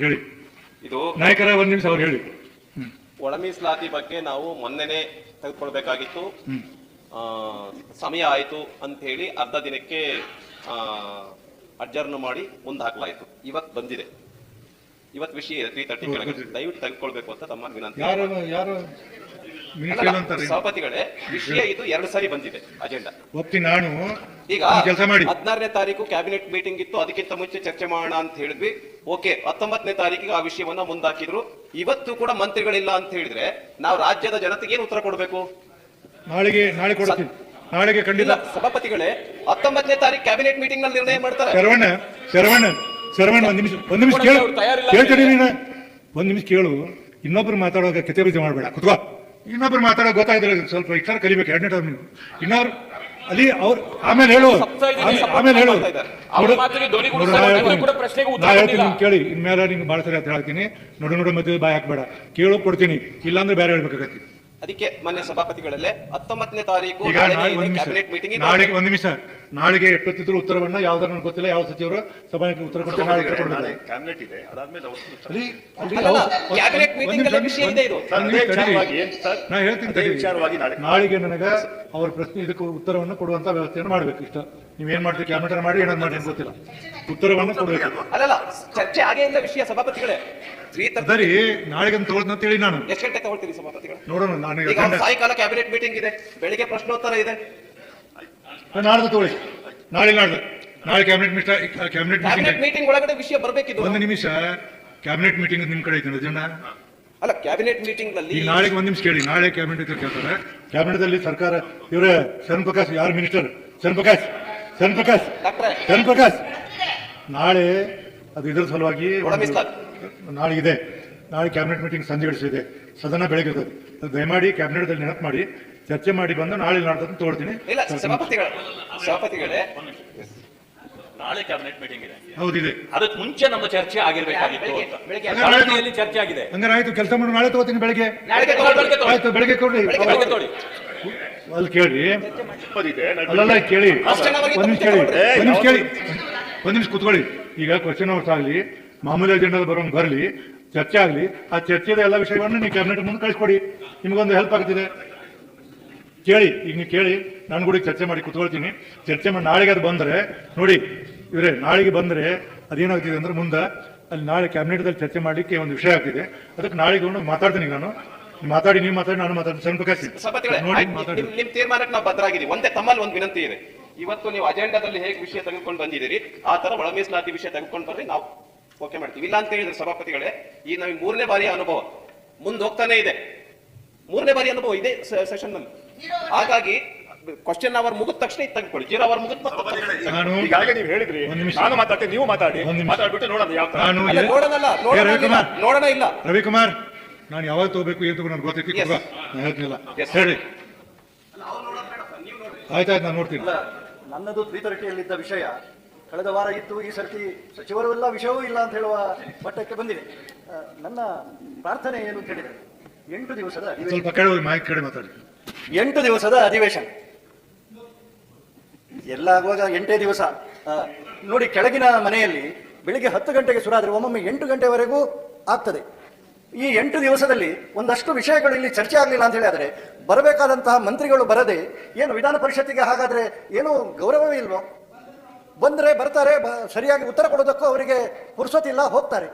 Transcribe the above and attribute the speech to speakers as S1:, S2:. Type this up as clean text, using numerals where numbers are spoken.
S1: ಹೇಳಿ.
S2: ಇದು
S1: ನಾಯಕರ ಒಂದು ನಿಮಿಷ ಅವ್ರು ಹೇಳಿ.
S2: ಒಳ ಮೀಸಲಾತಿ ಬಗ್ಗೆ ನಾವು ಮೊನ್ನೆನೆ ತೆಗೆದುಕೊಳ್ಬೇಕಾಗಿತ್ತು. ಸಮಯ ಆಯಿತು ಅಂತ ಹೇಳಿ ಅರ್ಧ ದಿನಕ್ಕೆ ಅಡ್ಜರ್ನ್ ಮಾಡಿ ಮುಂದೆ ಹಾಕಲಾಯಿತು. ಇವತ್ತು ಬಂದಿದೆ. ಇವತ್ತು ವಿಷಯ 3:30 ಕೆಳಗೆ ದಯವಿಟ್ಟು ತೆಗೆದುಕೊಳ್ಬೇಕು ಅಂತ ತಮ್ಮ ವಿನಂತಿ. ಸಭಾಪತಿಗಳೇ, ವಿಷಯ ಇದು 2 ಸಾರಿ ಬಂದಿದೆ ಅಜೆಂಡಾ.
S1: ನಾನು
S2: ಈಗ 16ನೇ ತಾರೀಕು ಕ್ಯಾಬಿನೆಟ್ ಮೀಟಿಂಗ್ ಇತ್ತು, ಅದಕ್ಕಿಂತ ಮುಂಚೆ ಚರ್ಚೆ ಮಾಡೋಣ ಅಂತ ಹೇಳಿದ್ವಿ. ಓಕೆ, 19ನೇ ತಾರೀಕಿಗೆ ಆ ವಿಷಯವನ್ನ ಮುಂದಾಕಿದ್ರು. ಇವತ್ತು ಕೂಡ ಮಂತ್ರಿಗಳಿಲ್ಲ ಅಂತ ಹೇಳಿದ್ರೆ ನಾವು ರಾಜ್ಯದ ಜನತೆಗೆ ಏನು ಉತ್ತರ ಕೊಡಬೇಕು?
S1: ನಾಳೆ ಕೊಡ್ತೀನಿ. ನಾಳೆಗೆ ಖಂಡಿತ.
S2: ಸಭಾಪತಿಗಳೇ, 19ನೇ ತಾರೀಕು ಕ್ಯಾಬಿನೆಟ್ ಮೀಟಿಂಗ್ ನಲ್ಲಿ ನಿರ್ಣಯ ಮಾಡ್ತಾರೆ.
S1: ಶರವಣ ಒಂದ್ ನಿಮಿಷ ಕೇಳು. ಕೇಳ್ತೀನಿ ನೀನು. ಒಂದ್ ನಿಮಿಷ ಕೇಳು. ಇನ್ನೊಬ್ರು ಮಾತಾಡುವಾಗ ಕೆತೆ ಬೀಜ ಮಾಡಬೇಡ. ಕುತ್ಕೋ. ಇನ್ನೊಬ್ರು ಮಾತಾಡೋ ಗೊತ್ತಾಗಿದ್ರೆ ಸ್ವಲ್ಪ ಇಷ್ಟರ ಕಲಿಬೇಕು. 2ನೇ ಟರ್ಮ್ ಇನ್ನೊಬ್ರು ಅಲ್ಲಿ ಅವ್ರು ಆಮೇಲೆ ಹೇಳು. ನಾ ಹೇಳ್ತೀನಿ, ಕೇಳಿ. ಇನ್ಮೇಲೆ ನಿಂಗೆ ಭಾಳ ಸರಿ ಅಂತ ಹೇಳ್ತೀನಿ. ನೋಡು ಮಧ್ಯೆ ಬಾಯ್ ಹಾಕ್ಬೇಡ. ಕೇಳು, ಕೊಡ್ತೀನಿ. ಇಲ್ಲಾಂದ್ರೆ ಬೇರೆ ಹೇಳ್ಬೇಕಾಗತ್ತೆ.
S2: ಅದಕ್ಕೆ ಮೊನ್ನೆ ಸಭಾಪತಿಗಳಲ್ಲೇ 19ನೇ ತಾರೀಕು ಕ್ಯಾಬಿನೆಟ್ ಮೀಟಿಂಗ್.
S1: ನಾಳೆಗೆ ಒಂದ್ ನಿಮಿಷ. ನಾಳೆಗೆ ಎಷ್ಟೊತ್ತಿದ್ರು ಉತ್ತರವನ್ನ ಯಾವ್ದಾರ ನನಗೆ ಗೊತ್ತಿಲ್ಲ, ಯಾವ ಸಚಿವರು ಸಭಾಕ್ಕೆ ಉತ್ತರ ಕೊಡ್ತಾರೆ. ನಾಳೆ
S2: ಕ್ಯಾಬಿನೆಟ್ ಇದೆ, ಕ್ಯಾಬಿನೆಟ್ ಮೀಟಿಂಗ್ ವಿಷಯ ಇದೆ ಇದು.
S1: ನಾ ಹೇಳ್ತೀನಿ, ನಾಳೆಗೆ ನನಗೆ ಅವ್ರ ಪ್ರಶ್ನೆ ಇದಕ್ಕೆ ಉತ್ತರವನ್ನು ಕೊಡುವಂತ ವ್ಯವಸ್ಥೆಯನ್ನು ಮಾಡ್ಬೇಕು. ಇಷ್ಟ ನೀವೇನ್ ಮಾಡ್ತೀವಿ, ಕ್ಯಾಬಿನೆಟ್ ಮಾಡಿ ಏನಾದ್ರು ಮಾಡಿ ಗೊತ್ತಿಲ್ಲ, ಉತ್ತರವನ್ನು ಕೊಡ್ಬೇಕು.
S2: ಅಲ್ಲ, ಚರ್ಚೆ ಆಗೇ ಇಲ್ಲ ವಿಷಯ ಸಭಾಪತಿಗಳೇ.
S1: ಸರಿ, ನಾಳೆಗೆ ತಗೊಳ್ತೀನಿ ಹೇಳಿ. ನಾನು
S2: ಎಷ್ಟು ಗಂಟೆ ತಗೊಳ್ತೀನಿ ಸಭಾಪತಿಗಳು?
S1: ನೋಡೋಣ. ನಾನು
S2: ಸಾಯಂಕಾಲ ಕ್ಯಾಬಿನೆಟ್ ಮೀಟಿಂಗ್ ಇದೆ, ಬೆಳಿಗ್ಗೆ ಪ್ರಶ್ನೋತ್ತರ ಇದೆ.
S1: ನಾಡ್ದು ತಗೊಳ್ಳಿ. ನಾಳೆ ಕ್ಯಾಬಿನೆಟ್
S2: ಮೀಟಿಂಗ್ ಒಳಗಡೆ ವಿಷಯ ಬರಬೇಕಿದ್ದು.
S1: ಒಂದು ನಿಮಿಷ. ಕ್ಯಾಬಿನೆಟ್ ಮೀಟಿಂಗ್ ನಿಮ್ ಕಡೆ ಐತೆ ಅಜೆಂಡಾ?
S2: ಅಲ್ಲ, ಕ್ಯಾಬಿನೆಟ್ ಮೀಟಿಂಗ್ ನಲ್ಲಿ
S1: ನಾಳೆಗೆ ಒಂದ್ ನಿಮಿಷ ಕೇಳಿ. ನಾಳೆ ಕ್ಯಾಬಿನೆಟ್ ಕೇಳ್ತಾರೆ. ಕ್ಯಾಬಿನೆಟ್ ಅಲ್ಲಿ ಸರ್ಕಾರ ಇವರೇ ಶರಣ್ ಪ್ರಕಾಶ್, ಯಾರು ಮಿನಿಸ್ಟರ್? ಶರಣ್ ಪ್ರಕಾಶ್. ನಾಳೆ ಅದು ಇದ್ರ ಸಲುವಾಗಿ ನಾಳೆ ಇದೆ. ನಾಳೆ ಕ್ಯಾಬಿನೆಟ್ ಮೀಟಿಂಗ್ ಸಂಜೆ ಇದೆ, ಸದನ ಬೆಳಗ್ಗೆ ಇರ್ತದೆ. ದಯಮಾಡಿ ಕ್ಯಾಬಿನೆಟ್ ಅಲ್ಲಿ ನೆನಪು ಮಾಡಿ ಚರ್ಚೆ ಮಾಡಿ ಬಂದು ನಾಳೆ ನಾಡ್ದು ತಗೊಳ್ತೀನಿ.
S2: ಸಭಾಪತಿಗಳೇ,
S3: ನಾಳೆ ಕ್ಯಾಬಿನೆಟ್ ಮೀಟಿಂಗ್ ಇದೆ.
S1: ಹೌದಿದೆ.
S3: ಅದಕ್ಕೆ ಮುಂಚೆ ನಮ್ಮ ಚರ್ಚೆ ಆಗಿರ್ಬೇಕಾಗಿತ್ತು. ಚರ್ಚೆ ಆಗಿದೆ.
S1: ಹಂಗಾರೆ ಆಯ್ತು, ಕೆಲಸ ಮಾಡಿ ನಾಳೆ ತಗೋತೀನಿ. ಬೆಳಗ್ಗೆ ಆಯ್ತು, ಬೆಳಗ್ಗೆ ಕೊಡ್ರಿ. ಅಲ್ಲಿ ಕೇಳಿ. ಅಲ್ಲ ಕೇಳಿ, ಒಂದ್ ನಿಮಿಷ ಕೂತ್ಕೊಳ್ಳಿ. ಈಗ ಕ್ವಶನ್ ಅವರ್ಸ್ ಆಗಲಿ, ಮಾಮೂಲಿ ಅಜೆಂಡಾ ಬರಲಿ, ಚರ್ಚೆ ಆಗಲಿ. ಆ ಚರ್ಚೆದ ಎಲ್ಲ ವಿಷಯವನ್ನು ನೀವು ಕ್ಯಾಬಿನೆಟ್ ಮುಂದೆ ಕಳಿಸ್ಕೊಡಿ. ನಿಮ್ಗೊಂದು ಹೆಲ್ಪ್ ಆಗ್ತಿದೆ. ಕೇಳಿ, ಈಗ ನೀವು ಕೇಳಿ. ನಾನು ಕೂಡ ಚರ್ಚೆ ಮಾಡಿ ಕೂತ್ಕೊಳ್ತೀನಿ. ಚರ್ಚೆ ಮಾಡಿ ನಾಳೆಗೆ ಅದು ಬಂದರೆ ನೋಡಿ ಇವರೇ, ನಾಳೆಗೆ ಬಂದರೆ ಅದೇನಾಗ್ತಿದೆ ಅಂದ್ರೆ ಮುಂದೆ ಅಲ್ಲಿ ನಾಳೆ ಕ್ಯಾಬಿನೆಟ್ದಲ್ಲಿ ಚರ್ಚೆ ಮಾಡಲಿಕ್ಕೆ ಒಂದು ವಿಷಯ ಆಗ್ತಿದೆ. ಅದಕ್ಕೆ ನಾಳೆಗೆ ಮಾತಾಡ್ತೀನಿ. ನಾನು ನೀವು ಮಾತಾಡಿ, ನಾನು ಮಾತಾಡ್ತೀನಿ. ಶರಣ್ ಪ್ರಕಾಶ್
S2: ನಿಮ್ ತೀರ್ಮಾನಕ್ಕೆ ನಾವು ಬದ್ಧರಾಗಿದ್ದೀವಿ. ಒಂದೇ ತಮ್ಮಲ್ಲಿ ಒಂದು ವಿನಂತಿ ಇದೆ. ಇವತ್ತು ನೀವು ಅಜೆಂಡಾದಲ್ಲಿ ಹೇಗೆ ವಿಷಯ ತೆಗೆದುಕೊಂಡು ಬಂದಿದ್ದೀರಿ, ಆ ತರ ಒಳ ಮೀಸಲಾತಿ ವಿಷಯ ತೆಗೆದುಕೊಂಡು ಬರ್ರಿ, ನಾವು ಓಕೆ ಮಾಡ್ತೀವಿ. ಇಲ್ಲ ಅಂತ ಹೇಳಿದ್ರೆ ಸಭಾಪತಿಗಳೇ, ಈ ನಮಗೆ 3ನೇ ಬಾರಿಯ ಅನುಭವ ಮುಂದೆ ಹೋಗ್ತಾನೆ ಇದೆ. 3ನೇ ಬಾರಿ ಅನುಭವ ಇದೆ ಸೆಷನ್ ನಲ್ಲಿ. ಹಾಗಾಗಿ ಕ್ವಶನ್ ಅವರ್ ಮುಗಿದ ತಕ್ಷಣ ಇದು ತೆಗೆದುಕೊಳ್ಳಿ. 0 ಅವರ್ ಮುಗಿದ
S3: ಈಗಾಗಲೇ ನೀವು ಹೇಳಿದ್ರಿ, ನಾನು ಮಾತಾಡ್ತೀನಿ, ನೀವು ಮಾತಾಡ್ಬಿಟ್ಟು
S2: ನೋಡೋಣ. ಇಲ್ಲ
S1: ರವಿಕುಮಾರ್, ನಾನು ಯಾವಾಗ ತಗೋಬೇಕು ಏನು ತಗೋ ನನಗೆ ಗೊತ್ತೈತಿ. ಹೇಳ್ತಿಲ್ಲ ಹೇಳಿ. ಆಯ್ತಾಯ್ತು, ನಾನು ನೋಡ್ತೀನಿ.
S4: ನನ್ನದು 3:30ಯಲ್ಲಿದ್ದ ವಿಷಯ ಕಳೆದ ವಾರ ಇತ್ತು. ಈ ಸರ್ತಿ ಸಚಿವರು ಇಲ್ಲ, ವಿಷಯವೂ ಇಲ್ಲ ಅಂತ ಹೇಳುವ ಮಟ್ಟಕ್ಕೆ ಬಂದಿದೆ. ನನ್ನ ಪ್ರಾರ್ಥನೆ ಏನು ಅಂತ ಹೇಳಿದರೆ 8 ದಿವಸದ
S1: ಸ್ವಲ್ಪ ಕಡೆ ಮಾತಾಡಿ.
S4: 8 ದಿವಸದ ಅಧಿವೇಶನ ಎಲ್ಲ ಆಗುವಾಗ 8 ದಿವಸ ನೋಡಿ. ಕೆಳಗಿನ ಮನೆಯಲ್ಲಿ ಬೆಳಿಗ್ಗೆ 10 ಗಂಟೆಗೆ ಶುರುವಾದರೆ ಒಮ್ಮೊಮ್ಮೆ 8 ಗಂಟೆವರೆಗೂ ಆಗ್ತದೆ. ಈ 8 ದಿವಸದಲ್ಲಿ ಒಂದಷ್ಟು ವಿಷಯಗಳು ಇಲ್ಲಿ ಚರ್ಚೆ ಆಗಲಿಲ್ಲ ಅಂತ ಹೇಳಿ ಆದರೆ ಬರಬೇಕಾದಂತಹ ಮಂತ್ರಿಗಳು ಬರದೆ ಏನು ವಿಧಾನ ಪರಿಷತ್ತಿಗೆ ಹಾಗಾದ್ರೆ ಏನು ಗೌರವವೇ ಇಲ್ವೋ? ಬಂದರೆ ಬರ್ತಾರೆ, ಸರಿಯಾಗಿ ಉತ್ತರ ಕೊಡೋದಕ್ಕೂ ಅವರಿಗೆ ಪುರ್ಸೊತ್ತಿಲ್ಲ, ಹೋಗ್ತಾರೆ.